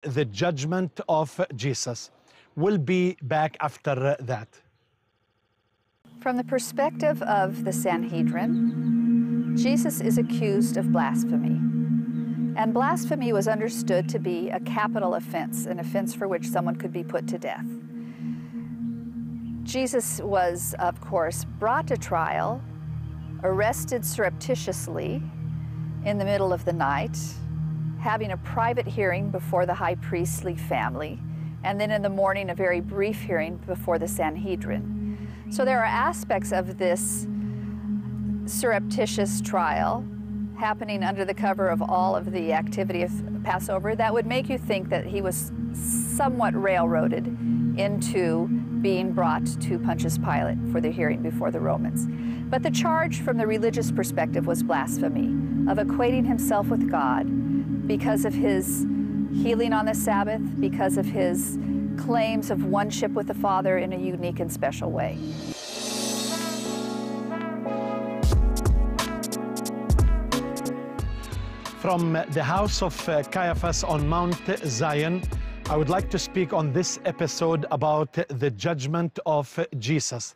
the judgment of Jesus. We'll be back after that. From the perspective of the Sanhedrin, Jesus is accused of blasphemy. And blasphemy was understood to be a capital offense, an offense for which someone could be put to death. Jesus was, of course, brought to trial, arrested surreptitiously in the middle of the night, having a private hearing before the high priestly family, and then in the morning a very brief hearing before the Sanhedrin. So there are aspects of this surreptitious trial happening under the cover of all of the activity of Passover that would make you think that he was somewhat railroaded into being brought to Pontius Pilate for the hearing before the Romans. But the charge from the religious perspective was blasphemy, of equating himself with God because of his healing on the Sabbath, because of his claims of oneship with the Father in a unique and special way. From the house of Caiaphas on Mount Zion, I would like to speak on this episode about the judgment of Jesus.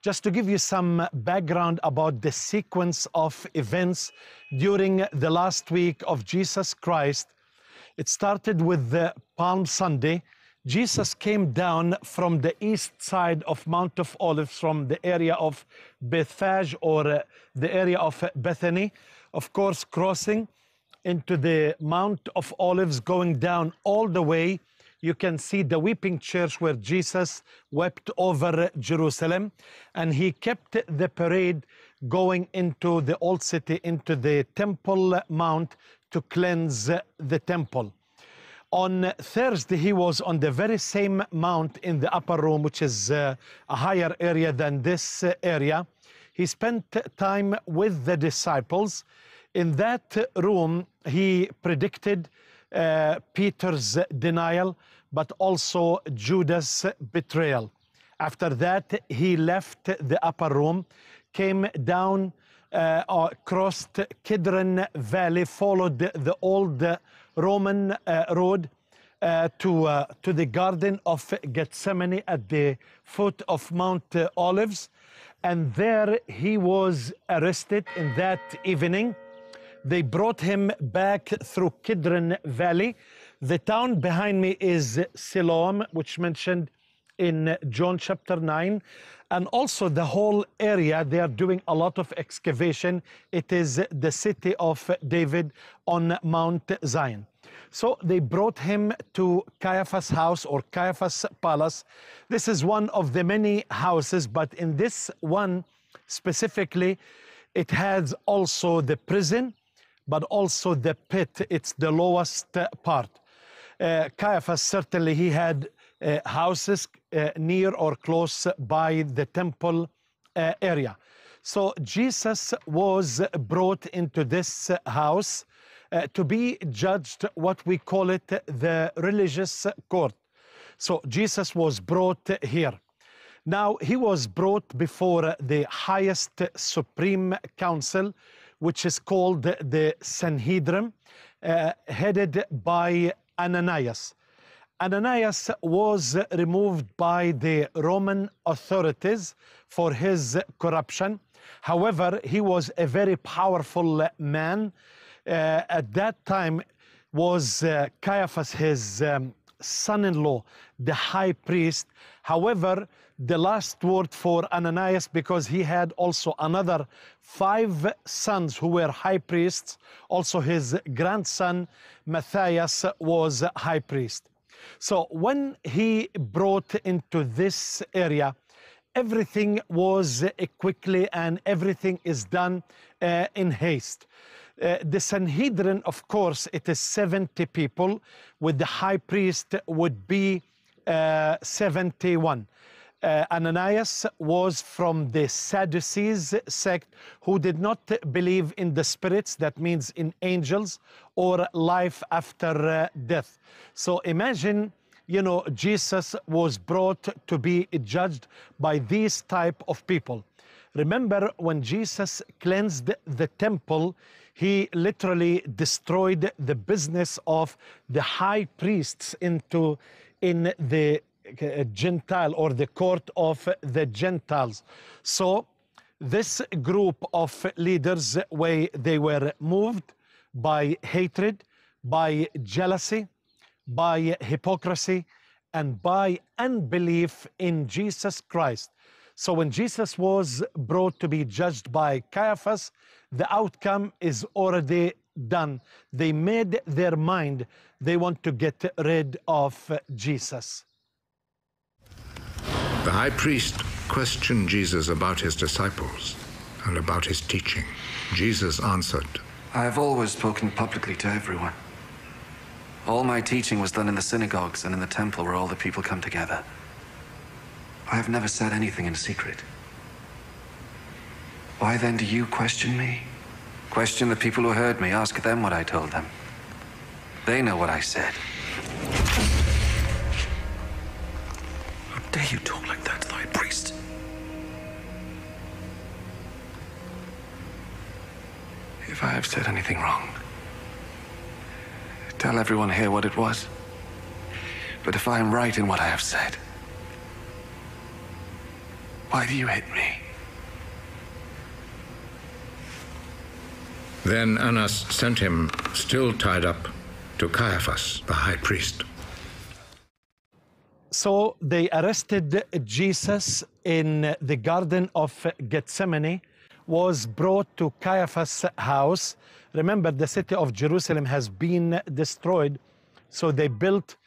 Just to give you some background about the sequence of events during the last week of Jesus Christ, it started with the Palm Sunday. Jesus came down from the east side of Mount of Olives, from the area of Bethphage or the area of Bethany, of course, crossing into the Mount of Olives, going down all the way. You can see the weeping church where Jesus wept over Jerusalem, and he kept the parade going into the old city, into the Temple Mount to cleanse the temple. On Thursday, he was on the very same mount in the upper room, which is a higher area than this area. He spent time with the disciples. In that room, he predicted Peter's denial, but also Judas' betrayal. After that, he left the upper room, came down, crossed Kidron Valley, followed the old Roman road to the Garden of Gethsemane at the foot of Mount Olives. And there he was arrested in that evening. They brought him back through Kidron Valley. The town behind me is Siloam, which mentioned in John chapter 9. And also the whole area, they are doing a lot of excavation. It is the city of David on Mount Zion. So they brought him to Caiaphas' house or Caiaphas' palace. This is one of the many houses, but in this one specifically, it has also the prison, but also the pit. It's the lowest part. Caiaphas, certainly he had houses near or close by the temple area. So Jesus was brought into this house to be judged, what we call it, the religious court. So Jesus was brought here. Now, he was brought before the highest supreme council, which is called the Sanhedrin, headed by Ananias. Ananias was removed by the Roman authorities for his corruption. However, he was a very powerful man. At that time was Caiaphas, his son-in-law, the high priest. However, the last word for Ananias, because he had also another 5 sons who were high priests. Also his grandson Matthias was high priest. So when he brought into this area, everything was quickly and everything is done in haste. The Sanhedrin, of course, it is 70 people, with the high priest would be 71. Ananias was from the Sadducees sect, who did not believe in the spirits, that means in angels or life after death. So imagine, you know, Jesus was brought to be judged by these type of people. Remember, when Jesus cleansed the temple, He literally destroyed the business of the high priests in the Gentile, or the court of the Gentiles. So this group of leaders, they were moved by hatred, by jealousy, by hypocrisy, and by unbelief in Jesus Christ. So when Jesus was brought to be judged by Caiaphas, the outcome is already done. They made their mind, they want to get rid of Jesus. The high priest questioned Jesus about his disciples and about his teaching. Jesus answered, I have always spoken publicly to everyone. All my teaching was done in the synagogues and in the temple where all the people come together. I have never said anything in secret. Why then do you question me? Question the people who heard me. Ask them what I told them. They know what I said. How dare you talk like that to the high priest? If I have said anything wrong, tell everyone here what it was. But if I am right in what I have said, why do you hate me? Then Annas sent him, still tied up, to Caiaphas, the high priest. So they arrested Jesus in the Garden of Gethsemane, was brought to Caiaphas' house. Remember, the city of Jerusalem has been destroyed, so they built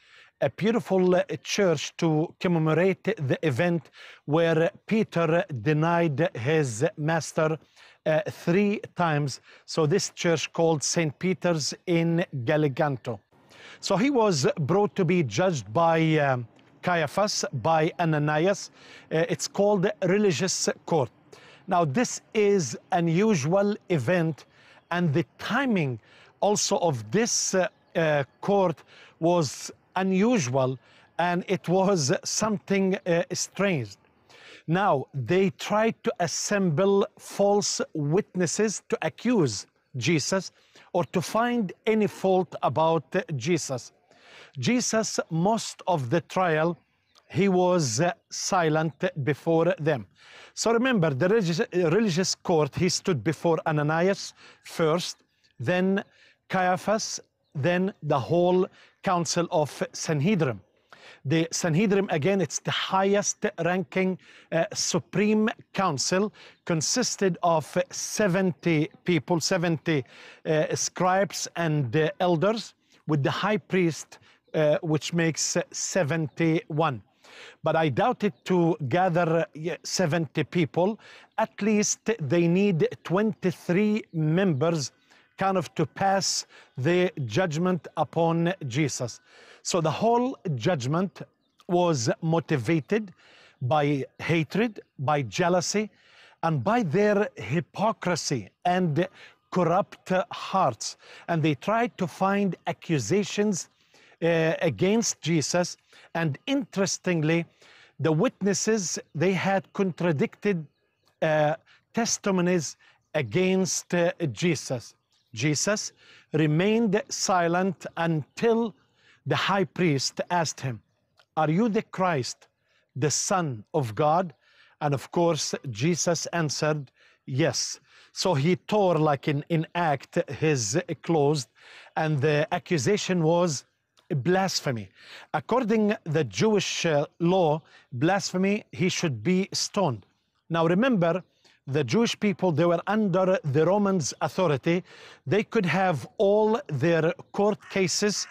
a beautiful church to commemorate the event where Peter denied his master 3 times. So this church called St. Peter's in Gallicanto. So he was brought to be judged by Caiaphas, by Ananias. It's called religious court. Now this is an unusual event, and the timing also of this court was unusual, and it was something strange. Now, they tried to assemble false witnesses to accuse Jesus or to find any fault about Jesus. Jesus, most of the trial, he was silent before them. So remember, the religious court, he stood before Ananias first, then Caiaphas, then the whole council of Sanhedrin. The Sanhedrin, again, it's the highest ranking supreme council, consisted of 70 people, 70 scribes and elders, with the high priest, which makes 71. But I doubt it to gather 70 people. At least they need 23 members kind of to pass the judgment upon Jesus. So the whole judgment was motivated by hatred, by jealousy, and by their hypocrisy and corrupt hearts. And they tried to find accusations against Jesus. And interestingly, the witnesses, they had contradicted testimonies against Jesus. Jesus remained silent until the high priest asked him, "Are you the Christ, the Son of God?" And of course, Jesus answered, "Yes." So he tore, like in act, his clothes, and the accusation was blasphemy. According the Jewish law, blasphemy, he should be stoned. Now remember, the Jewish people, they were under the Romans' authority. They could have all their court cases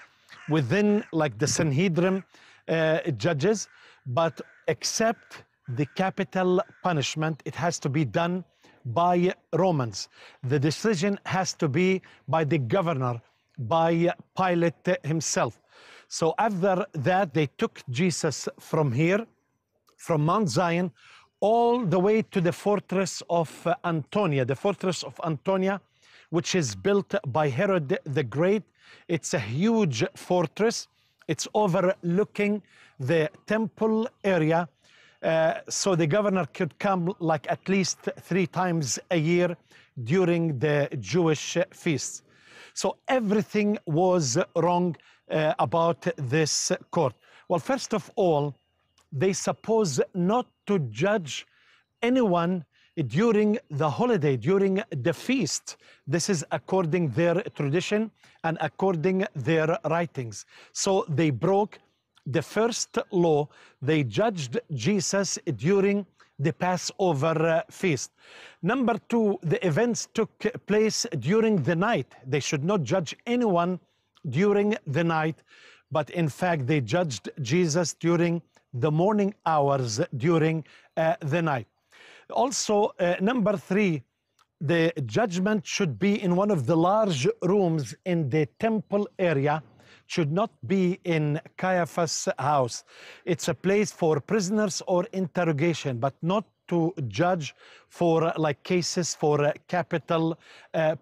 within, like, the Sanhedrin judges, but except the capital punishment, it has to be done by Romans. The decision has to be by the governor, by Pilate himself. So after that, they took Jesus from here, from Mount Zion, all the way to the fortress of Antonia, the fortress of Antonia, which is built by Herod the Great. It's a huge fortress. It's overlooking the temple area. So the governor could come like at least 3 times a year during the Jewish feasts. So everything was wrong about this court. Well, first of all, they suppose not to judge anyone during the holiday, during the feast. This is according their tradition and according their writings. So they broke the first law. They judged Jesus during the Passover feast. Number 2, the events took place during the night. They should not judge anyone during the night, but in fact they judged Jesus during the morning hours, during the night. Also, number 3, the judgment should be in one of the large rooms in the temple area, should not be in Caiaphas' house. It's a place for prisoners or interrogation, but not to judge for like cases for capital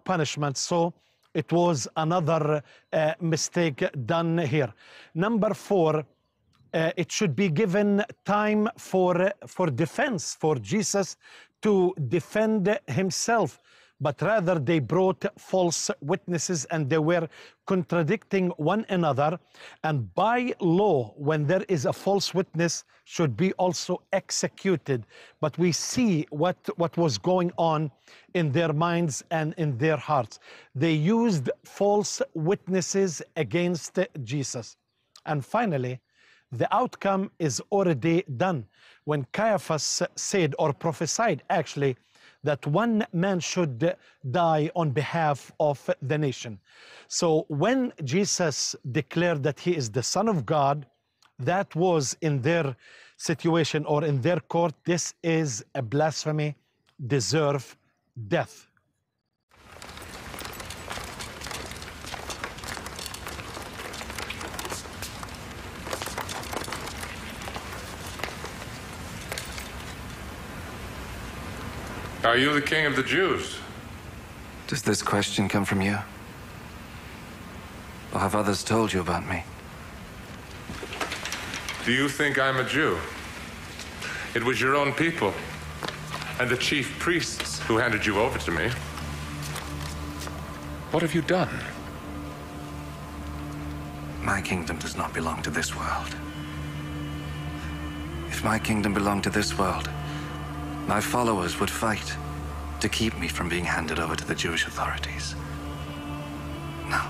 punishment. So it was another mistake done here. Number 4, it should be given time for defense, for Jesus to defend himself. But rather they brought false witnesses and they were contradicting one another. And by law, when there is a false witness, should be also executed. But we see what was going on in their minds and in their hearts. They used false witnesses against Jesus. And finally, the outcome is already done. When Caiaphas said or prophesied actually that one man should die on behalf of the nation. So when Jesus declared that he is the Son of God, that was in their situation or in their court, this is a blasphemy, deserve death. Are you the king of the Jews? Does this question come from you? Or have others told you about me? Do you think I'm a Jew? It was your own people and the chief priests who handed you over to me. What have you done? My kingdom does not belong to this world. If my kingdom belonged to this world, my followers would fight to keep me from being handed over to the Jewish authorities. No.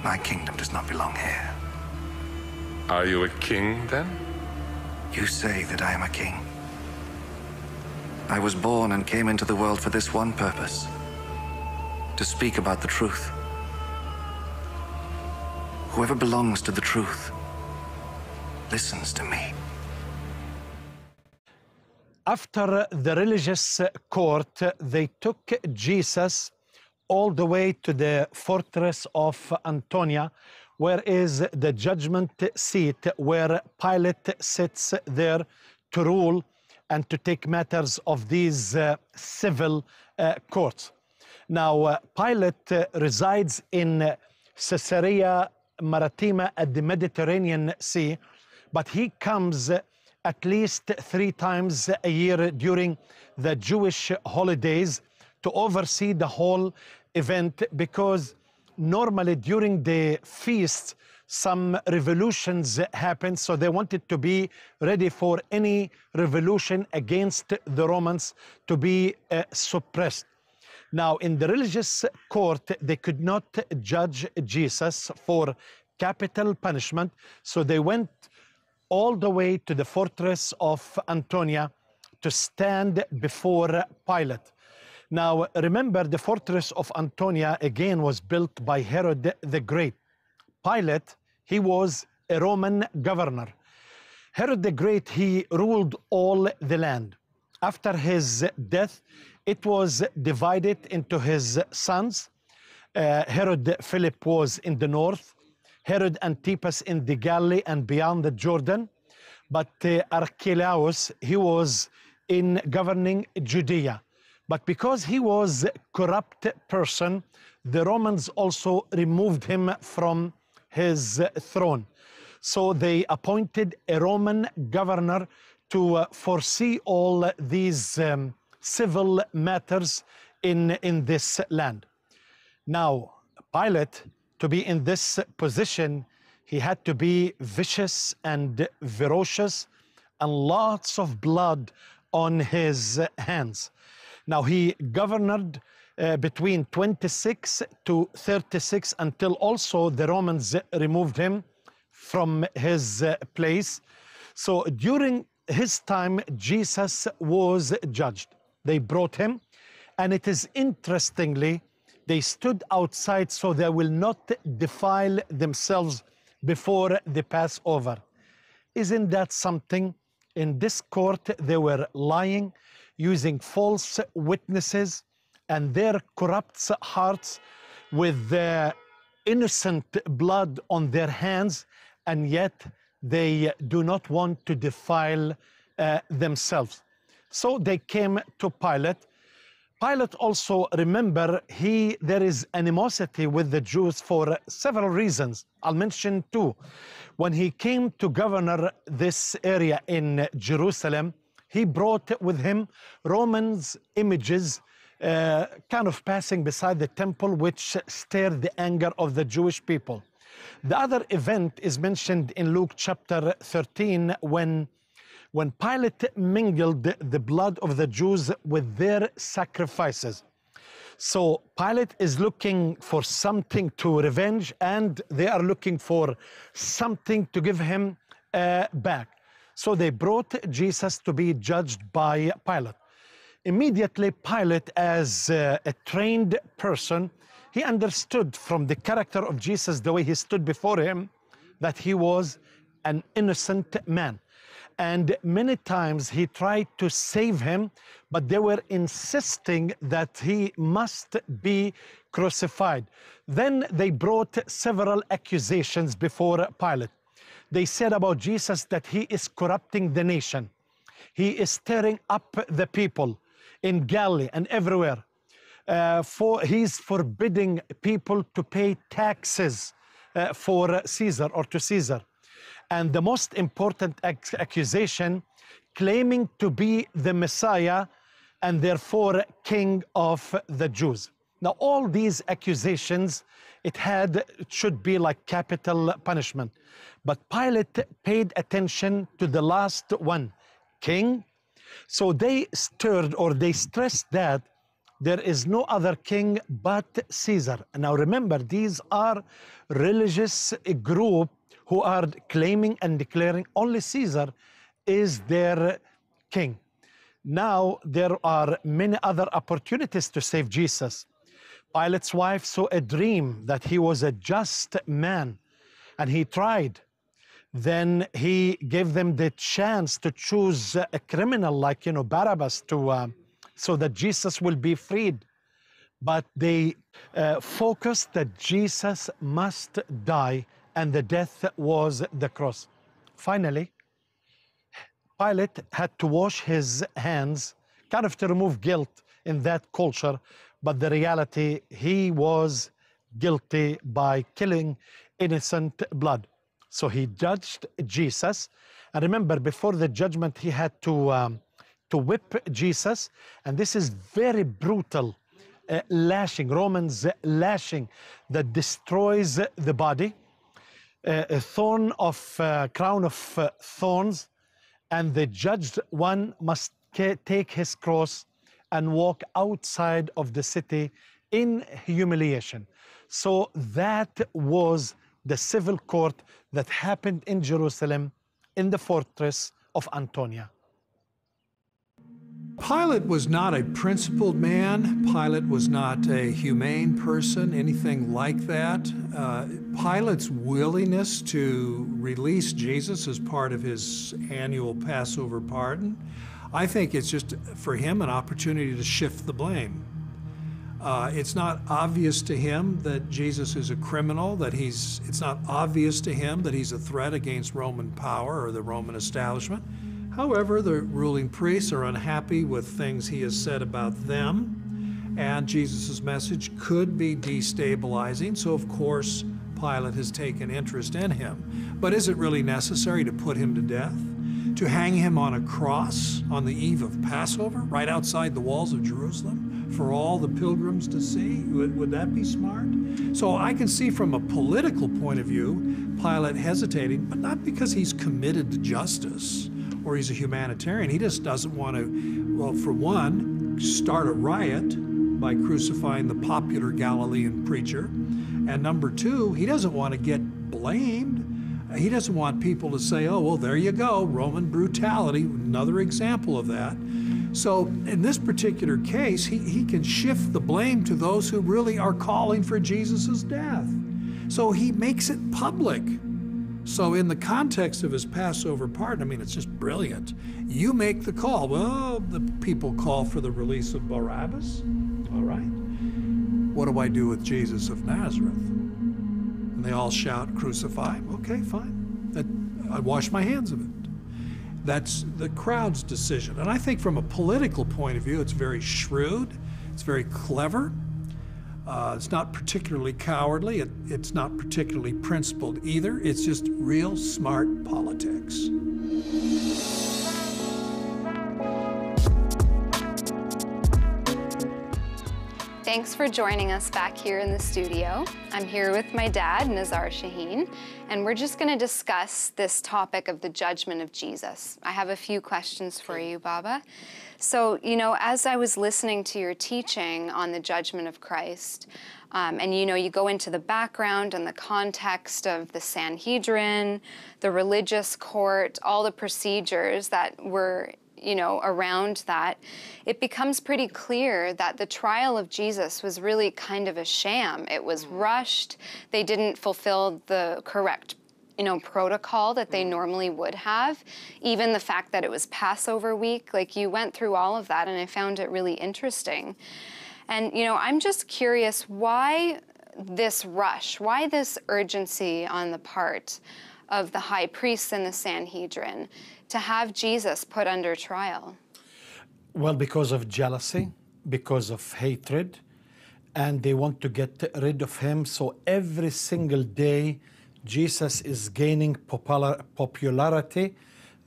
My kingdom does not belong here. Are you a king, then? You say that I am a king. I was born and came into the world for this one purpose: to speak about the truth. Whoever belongs to the truth listens to me. After the religious court, they took Jesus all the way to the fortress of Antonia, where is the judgment seat, where Pilate sits there to rule and to take matters of these civil courts. Now, Pilate resides in Caesarea Maritima at the Mediterranean Sea, but he comes at least 3 times a year during the Jewish holidays to oversee the whole event, because normally during the feast some revolutions happen, so they wanted to be ready for any revolution against the Romans to be suppressed. Now, in the religious court, they could not judge Jesus for capital punishment, so they went all the way to the fortress of Antonia to stand before Pilate. Now, remember, the fortress of Antonia again was built by Herod the Great. Pilate, he was a Roman governor. Herod the Great, he ruled all the land. After his death, it was divided into his sons. Herod Philip was in the north, Herod Antipas in the Galilee and beyond the Jordan, but Archelaus, he was in governing Judea. But because he was a corrupt person, the Romans also removed him from his throne. So they appointed a Roman governor to foresee all these civil matters in this land. Now, Pilate, to be in this position, he had to be vicious and ferocious, and lots of blood on his hands. Now, he governed between 26 to 36 until also the Romans removed him from his place. So during his time, Jesus was judged. They brought him, and it is interestingly, they stood outside so they will not defile themselves before the Passover. Isn't that something? In this court, they were lying, using false witnesses, and their corrupt hearts with the innocent blood on their hands, and yet they do not want to defile themselves. So they came to Pilate. Pilate also, remember, there is animosity with the Jews for several reasons. I'll mention two. When he came to govern this area in Jerusalem, he brought with him Romans images kind of passing beside the temple, which stirred the anger of the Jewish people. The other event is mentioned in Luke chapter 13 when Pilate mingled the blood of the Jews with their sacrifices. So Pilate is looking for something to revenge, and they are looking for something to give him back. So they brought Jesus to be judged by Pilate. Immediately, Pilate, as a trained person, he understood from the character of Jesus, the way he stood before him, that he was an innocent man. And many times he tried to save him, but they were insisting that he must be crucified. Then they brought several accusations before Pilate. They said about Jesus that he is corrupting the nation. He is stirring up the people in Galilee and everywhere. He's forbidding people to pay taxes for Caesar or to Caesar. And the most important accusation, claiming to be the Messiah and therefore King of the Jews. Now, all these accusations, it should be like capital punishment. But Pilate paid attention to the last one, King. So they stressed that there is no other king but Caesar. Now remember, these are religious group who are claiming and declaring only Caesar is their king. Now there are many other opportunities to save Jesus. Pilate's wife saw a dream that he was a just man, and he tried. Then he gave them the chance to choose a criminal like, Barabbas, so that Jesus will be freed. But they focused that Jesus must die, and the death was the cross. Finally, Pilate had to wash his hands, kind of to remove guilt in that culture, but the reality, he was guilty by killing innocent blood. So he judged Jesus. And remember, before the judgment, he had to whip Jesus. And this is very brutal lashing, Romans lashing that destroys the body. A crown of thorns, and the judged one must take his cross and walk outside of the city in humiliation. So that was the civil court that happened in Jerusalem in the fortress of Antonia. Pilate was not a principled man. Pilate was not a humane person, anything like that. Pilate's willingness to release Jesus as part of his annual Passover pardon, I think it's just for him an opportunity to shift the blame. It's not obvious to him that Jesus is a criminal, it's not obvious to him that he's a threat against Roman power or the Roman establishment. However, the ruling priests are unhappy with things he has said about them, and Jesus' message could be destabilizing. So, of course, Pilate has taken interest in him. But is it really necessary to put him to death? To hang him on a cross on the eve of Passover, right outside the walls of Jerusalem, for all the pilgrims to see? Would that be smart? So I can see from a political point of view, Pilate hesitating, but not because he's committed to justice or he's a humanitarian. He just doesn't want to, well, for one, start a riot by crucifying the popular Galilean preacher. And number two, he doesn't want to get blamed. He doesn't want people to say, oh, well, there you go, Roman brutality, another example of that. So in this particular case, he can shift the blame to those who really are calling for Jesus' death. So he makes it public. So in the context of his Passover pardon, I mean, it's just brilliant. You make the call. Well, the people call for the release of Barabbas. All right. What do I do with Jesus of Nazareth? And they all shout, crucify him. Okay, fine. I wash my hands of it. That's the crowd's decision. And I think from a political point of view, it's very shrewd. It's very clever. It's not particularly cowardly. It's not particularly principled either. It's just real smart politics. Thanks for joining us back here in the studio. I'm here with my dad, Nazar Shaheen, and we're just going to discuss this topic of the judgment of Jesus. I have a few questions for you, Baba. So, you know, as I was listening to your teaching on the judgment of Christ, and you know, you go into the background and the context of the Sanhedrin, the religious court, all the procedures that were around that, it becomes pretty clear that the trial of Jesus was really kind of a sham. It was rushed. They didn't fulfill the correct, protocol that they normally would have. Even the fact that it was Passover week, like you went through all of that, and I found it really interesting. And, I'm just curious, why this rush? Why this urgency on the part of the high priests and the Sanhedrin to have Jesus put under trial? Well, because of jealousy, because of hatred, and they want to get rid of him. So every single day, Jesus is gaining popularity.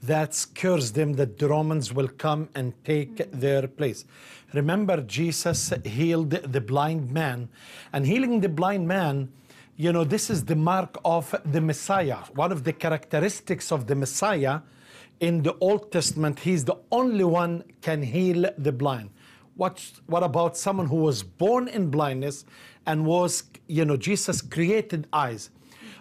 That scares them that the Romans will come and take their place. Remember, Jesus healed the blind man. And healing the blind man, this is the mark of the Messiah. One of the characteristics of the Messiah in the Old Testament, he's the only one can heal the blind. What about someone who was born in blindness and was, Jesus created eyes?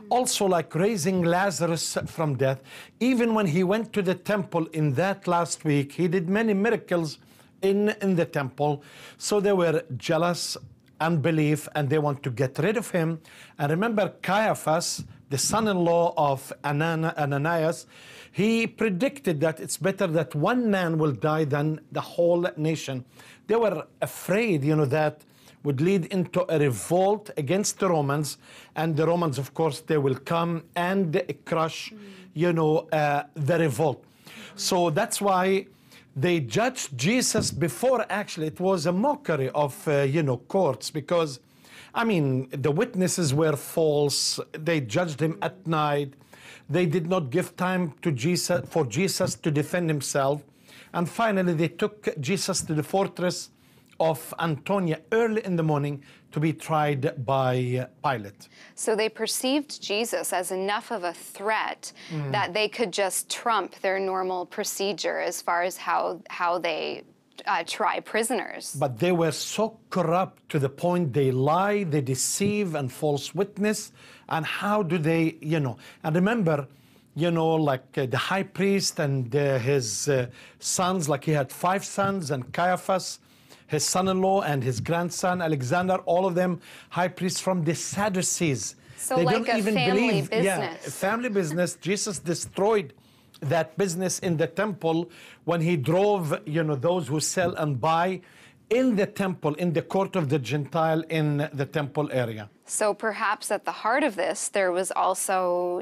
Also, like raising Lazarus from death, even when he went to the temple in that last week, he did many miracles in the temple. So they were jealous, unbelief, and they want to get rid of him. And remember, Caiaphas, the son-in-law of Ananias, he predicted that it's better that one man will die than the whole nation. They were afraid, that would lead into a revolt against the Romans. And the Romans, of course, they will come and crush, the revolt. So that's why they judged Jesus before. Actually, it was a mockery of, courts, because, the witnesses were false. They judged him at night. They did not give time to Jesus for Jesus to defend himself. And finally, they took Jesus to the fortress of Antonia early in the morning to be tried by Pilate. So they perceived Jesus as enough of a threat that they could just trump their normal procedure as far as how they try prisoners. But they were so corrupt to the point they lie, they deceive, and false witness. And how do they, and remember, the high priest and his sons, like he had 5 sons, and Caiaphas, his son-in-law, and his grandson, Alexander, all of them high priests from the Sadducees. So they like don't a even family believe, business. Yeah, family business. Jesus destroyed that business in the temple when he drove, those who sell and buy in the temple, in the court of the Gentile, in the temple area. So perhaps at the heart of this, there was also,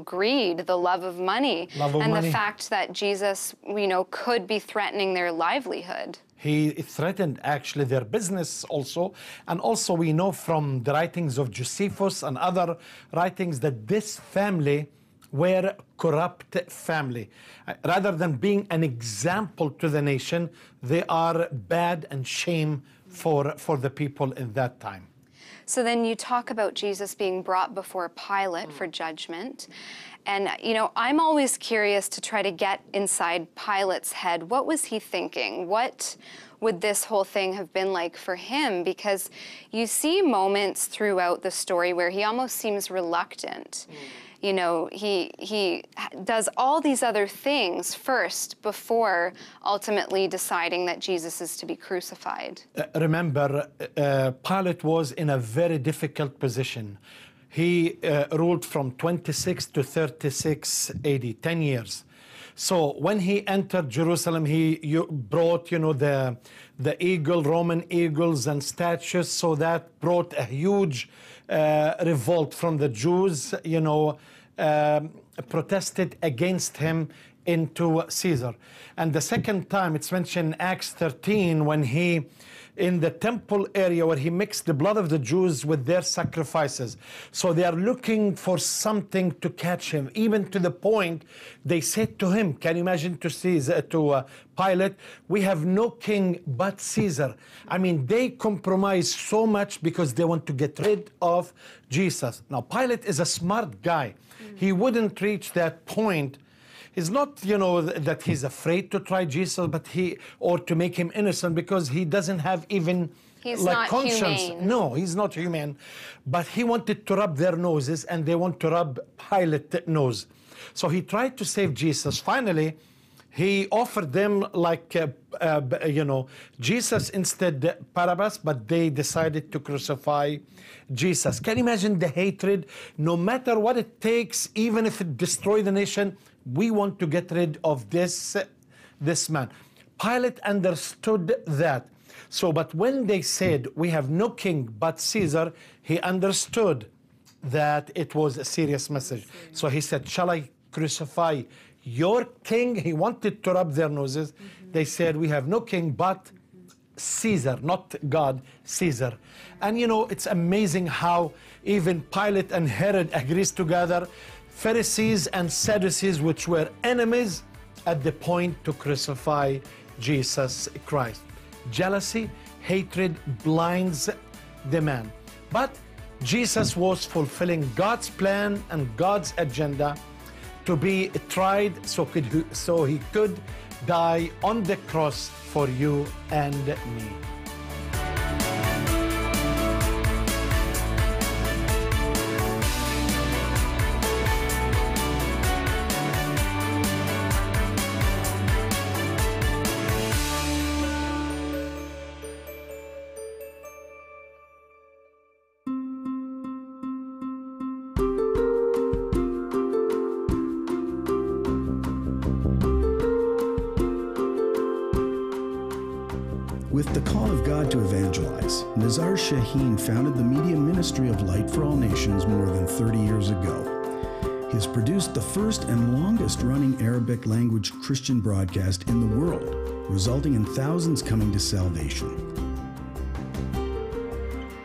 greed, the love of money, the fact that Jesus, could be threatening their livelihood. He threatened actually their business also. And also we know from the writings of Josephus and other writings that this family were corrupt family. Rather than being an example to the nation, they are bad and shame for the people in that time. So then you talk about Jesus being brought before Pilate for judgment. And, you know, I'm always curious to try to get inside Pilate's head. What was he thinking? What would this whole thing have been like for him? Because you see moments throughout the story where he almost seems reluctant. You know, he does all these other things first before ultimately deciding that Jesus is to be crucified. Remember, Pilate was in a very difficult position. He ruled from 26 to 36 AD, 10 years. So when he entered Jerusalem, he brought, you know, the Roman eagles and statues. So that brought a huge revolt from the Jews, you know, protested against him into Caesar. And the second time, it's mentioned in Acts 13, when he, in the temple area where he mixed the blood of the Jews with their sacrifices. So they are looking for something to catch him, even to the point they said to him, can you imagine, to Caesar, to Pilate, we have no king but Caesar. I mean, they compromise so much because they want to get rid of Jesus. Now, Pilate is a smart guy. He wouldn't reach that point. It's not, you know, that he's afraid to try Jesus, but or to make him innocent, because he doesn't have even like conscience. Humane. No, he's not human. But he wanted to rub their noses, and they want to rub Pilate's nose. So he tried to save Jesus. Finally, he offered them like, you know, Jesus instead Barabbas, but they decided to crucify Jesus. Can you imagine the hatred? No matter what it takes, even if it destroys the nation, we want to get rid of this man. Pilate understood that. So, but when they said, we have no king but Caesar, he understood that it was a serious message. So he said, shall I crucify your king? He wanted to rub their noses. They said, we have no king but Caesar, not God, Caesar. And you know, it's amazing how even Pilate and Herod agrees together. Pharisees and Sadducees, which were enemies, at the point to crucify Jesus Christ. Jealousy, hatred blinds the man. But Jesus was fulfilling God's plan and God's agenda to be tried so he could die on the cross for you and me. With the call of God to evangelize, Nazar Shaheen founded the media ministry of Light for All Nations more than 30 years ago. He has produced the first and longest-running Arabic language Christian broadcast in the world, resulting in thousands coming to salvation.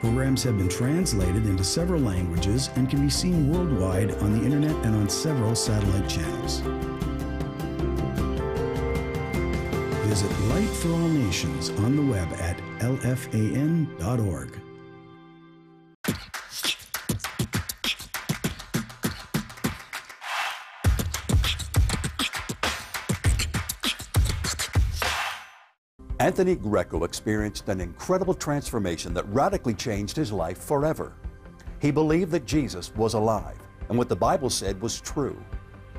Programs have been translated into several languages and can be seen worldwide on the internet and on several satellite channels. Visit Light for All Nations on the web at lfan.org. Anthony Greco experienced an incredible transformation that radically changed his life forever. He believed that Jesus was alive and what the Bible said was true.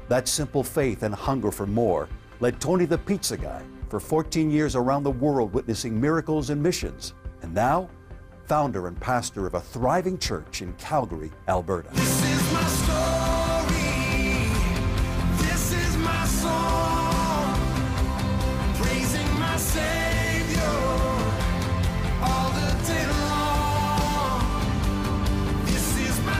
That simple faith and hunger for more led Tony the Pizza Guy for 14 years around the world witnessing miracles and missions, and now founder and pastor of a thriving church in Calgary, Alberta. This is my story.